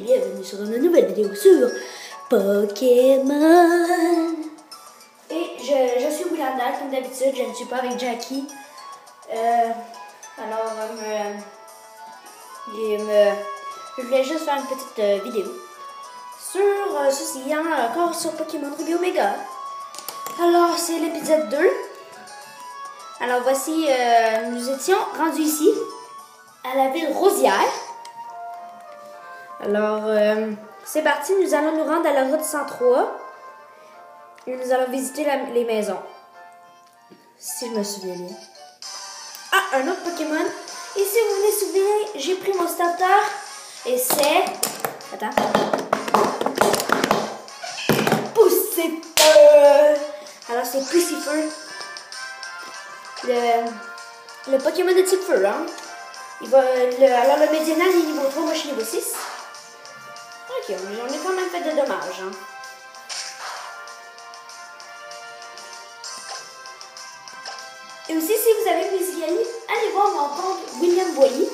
bienvenue sur une nouvelle vidéo sur Pokémon. Et je suis Willandal comme d'habitude, je ne suis pas avec Jackie. Je voulais juste faire une petite vidéo sur ceci, encore sur Pokémon Ruby Omega. Alors c'est l'épisode 2. Alors voici, nous étions rendus ici, à la ville Rosière. Alors, c'est parti, nous allons nous rendre à la route 103 et nous allons visiter les maisons. Si je me souviens bien. Ah, un autre Pokémon. Et si vous vous souvenez, j'ai pris mon starter et c'est... Attends. Poussifeu. Alors, c'est Poussifeu. Le Pokémon de type feu, hein. Alors, le médianal est niveau 3, moi je suis niveau 6. Ok, on a quand même fait de dommages. Hein. Et aussi, si vous avez Musigali, allez voir mon compte William Boilly.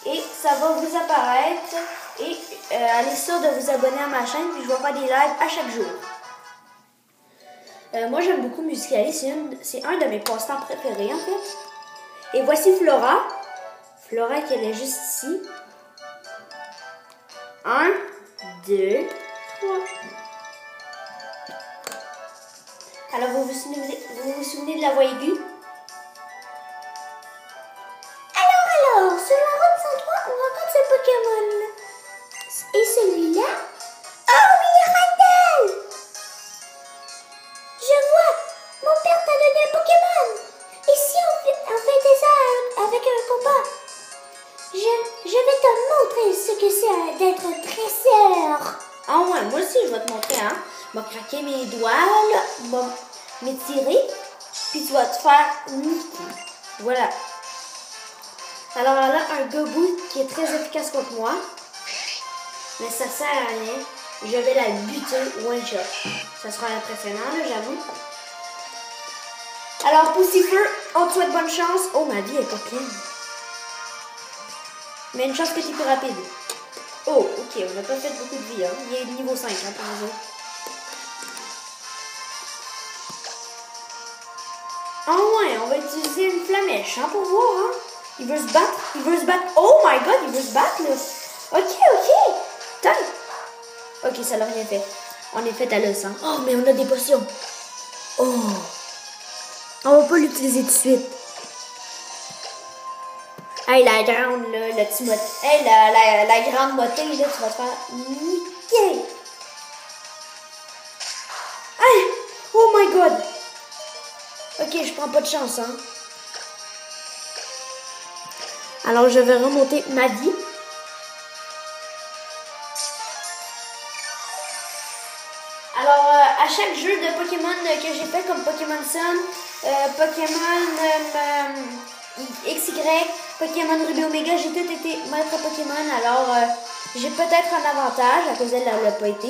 Et ça va vous apparaître. Et allez sûr de vous abonner à ma chaîne. Puis je vais faire des lives à chaque jour. Moi, j'aime beaucoup Musigali. C'est un de mes passe-temps préférés, en fait. Et voici Flora. Flora qui est juste ici. 1, 2, 3. Alors, vous vous souvenez de la voix aiguë? Alors, sur la route 103, on rencontre ce Pokémon. Et celui-là? Oh oui, Randall! Je vois! Mon père t'a donné un Pokémon! Et si on fait ça avec un combat? Je vais te montrer ce que c'est d'être dresseur. Ah ouais, moi aussi je vais te montrer, hein. Je vais craquer mes doigts, là, je vais m'étirer, puis tu vas te faire niquer. Voilà. Alors là, un Gobu qui est très efficace contre moi. Mais ça sert à rien. Je vais la buter one shot. Ça sera impressionnant, là, j'avoue. Alors, Poussifeu, on te souhaite bonne chance. Oh, ma vie est pas pleine. Mais une chance que tu es plus rapide. Oh, ok, on n'a pas fait beaucoup de vie. Hein. Il est niveau 5 hein, pour nous autres. Oh ouais, on va utiliser une flamèche hein, pour voir. Hein. Il veut se battre. Il veut se battre. Oh my god, il veut se battre là. Ok. Putain. Ok, ça l'a rien fait. On est fait à l'os. Hein. Oh, mais on a des potions. Oh. On va pas l'utiliser tout de suite. Hey, la grande, là, le petit mot. Hey, la grande motée, là, tu vas te faire niquer. Hey! Oh my god! Ok, je prends pas de chance, hein. Alors, je vais remonter ma vie. Alors, à chaque jeu de Pokémon que j'ai fait, comme Pokémon Sun, Pokémon XY, Pokémon Ruby Omega, j'ai tout été maître Pokémon, alors j'ai peut-être un avantage à cause d'elle n'a pas été.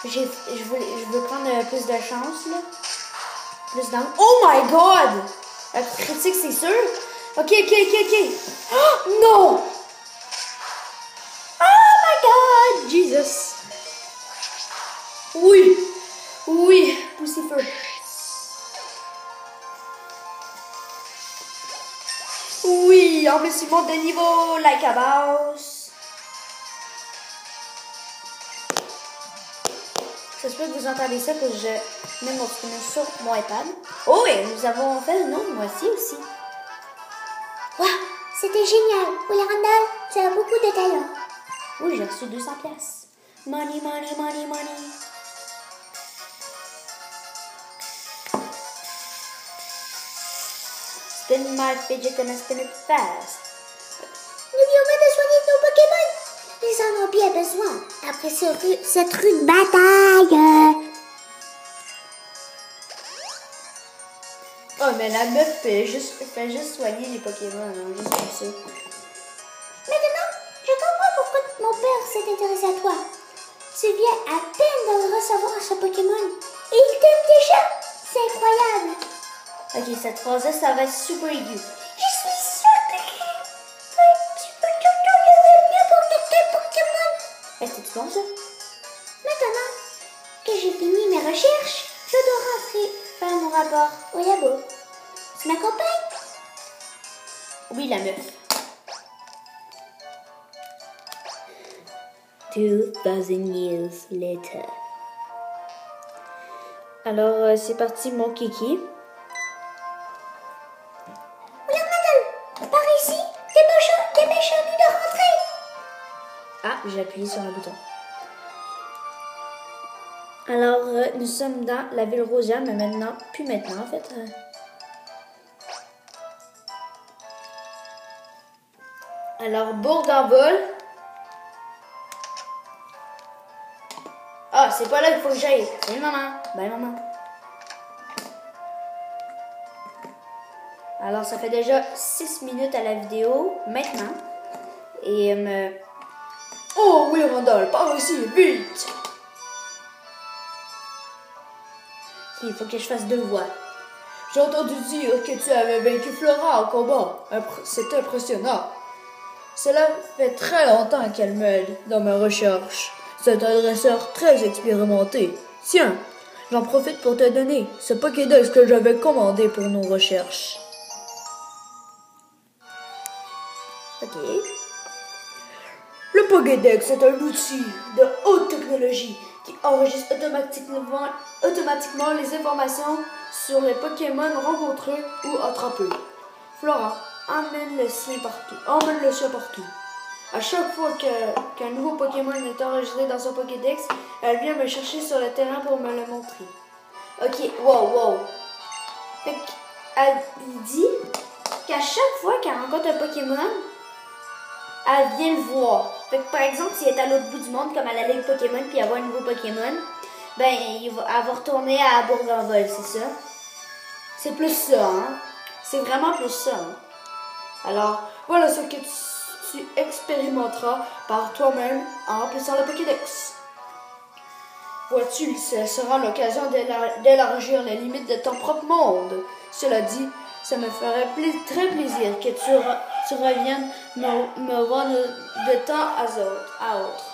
Je veux prendre plus de chance, là. Plus d'angle. Oh my god! Un critique, c'est sûr. Ok. Oh non! Oh my god! Jesus! Oui, Poussifeu. Oui, on me monte de niveau, like a boss. J'espère que vous entendez ça, que je mets mon screen sur mon iPad. Oh, et nous avons fait une autre moitié aussi. Waouh, c'était génial. Oui, Randall, tu as beaucoup de talent. Oui, j'ai reçu 200 pièces. Money. Spin my fidget and I spin it fast. N'oublions pas de soigner nos Pokémon. Ils en ont bien besoin après cette rude bataille. Oh, mais la meuf fait juste soigner les Pokémon, hein, juste comme ça. Maintenant, je comprends pourquoi mon père s'est intéressé à toi. Tu viens à peine de recevoir ce Pokémon et il t'aime déjà. C'est incroyable. Ok, cette phrase-là, ça va être super aigu. Je suis sûre que tu peux tout donner mieux pour te C'est-tu bon, ça? Maintenant que j'ai fini mes recherches, je dois rentrer faire mon rapport au labo. Tu m'accompagnes? Oui, la meuf. 2000 years later. Alors, c'est parti, mon kiki. Par ici, dépêchons-nous de rentrer. Ah, j'ai appuyé sur un bouton. Alors, nous sommes dans la ville Rosia, mais maintenant, plus maintenant en fait. Alors, bourg en vol. Ah, c'est pas là qu'il faut que j'aille. Salut maman. Bye maman. Alors, ça fait déjà 6 minutes à la vidéo, maintenant. Et Oh oui, Randall, par ici, vite! Il faut que je fasse 2 voix. J'ai entendu dire que tu avais vaincu Flora en combat. C'est impressionnant. Cela fait très longtemps qu'elle m'aide dans mes recherches. C'est un dresseur très expérimenté. Tiens, j'en profite pour te donner ce Pokédex que j'avais commandé pour nos recherches. Ok. Le Pokédex est un outil de haute technologie qui enregistre automatiquement les informations sur les Pokémon rencontrés ou attrapés. Flora, emmène le sien partout. À chaque fois qu'un nouveau Pokémon est enregistré dans son Pokédex, elle vient me chercher sur le terrain pour me le montrer. Ok, wow. Fait qu'elle dit qu'à chaque fois qu'elle rencontre un Pokémon, elle vient le voir. Fait que par exemple, si elle est à l'autre bout du monde, comme elle allait le Pokémon, puis elle voit un nouveau Pokémon, ben, elle va retourner à Bourg-en-Vol, c'est ça? C'est plus ça, hein? C'est vraiment plus ça, hein? Alors, voilà ce que tu expérimenteras par toi-même en remplissant le Pokédex. Vois-tu, ce sera l'occasion d'élargir les limites de ton propre monde. Cela dit, ça me ferait très plaisir que tu reviennes me voir de temps à autre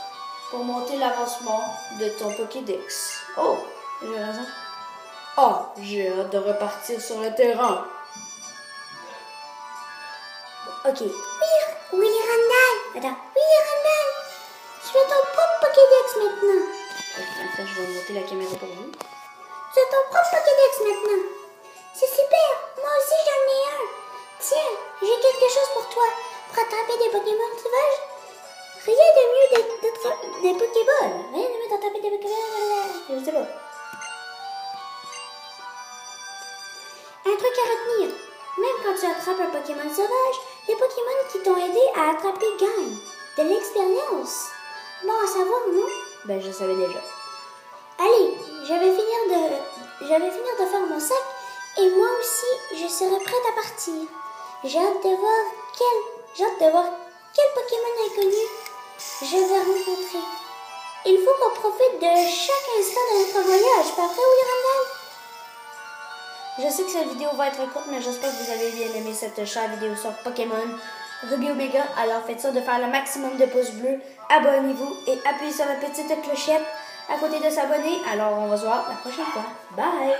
pour monter l'avancement de ton Pokédex. Oh, j'ai raison. Oh, j'ai hâte de repartir sur le terrain. Ok. Oui, Randall. Attends. Oui, Randall. Tu as ton propre Pokédex maintenant. Attends, je vais monter la caméra pour vous. Tu as ton propre Pokédex maintenant. C'est super. Moi aussi, j'en ai un. Tiens, j'ai quelque chose pour toi. Pour attraper des Pokémon sauvages. Rien de mieux des Pokéballs. Rien de mieux d'attraper des Pokéballs. Je sais pas. Un truc à retenir. Même quand tu attrapes un Pokémon sauvage, les Pokémon qui t'ont aidé à attraper gagnent de l'expérience. Bon à savoir, non? Ben, je savais déjà. Allez, je vais finir de faire mon sac et moi aussi, je serai prête à partir. J'ai hâte de voir quel Pokémon inconnu je vais rencontrer. Il faut qu'on profite de chaque instant de notre voyage. Pas vrai, oui, Randall? Je sais que cette vidéo va être courte, mais j'espère que vous avez bien aimé cette chère vidéo sur Pokémon Ruby Omega. Alors faites ça de faire le maximum de pouces bleus, abonnez-vous et appuyez sur la petite clochette à côté de s'abonner. Alors on va se voir la prochaine fois. Bye!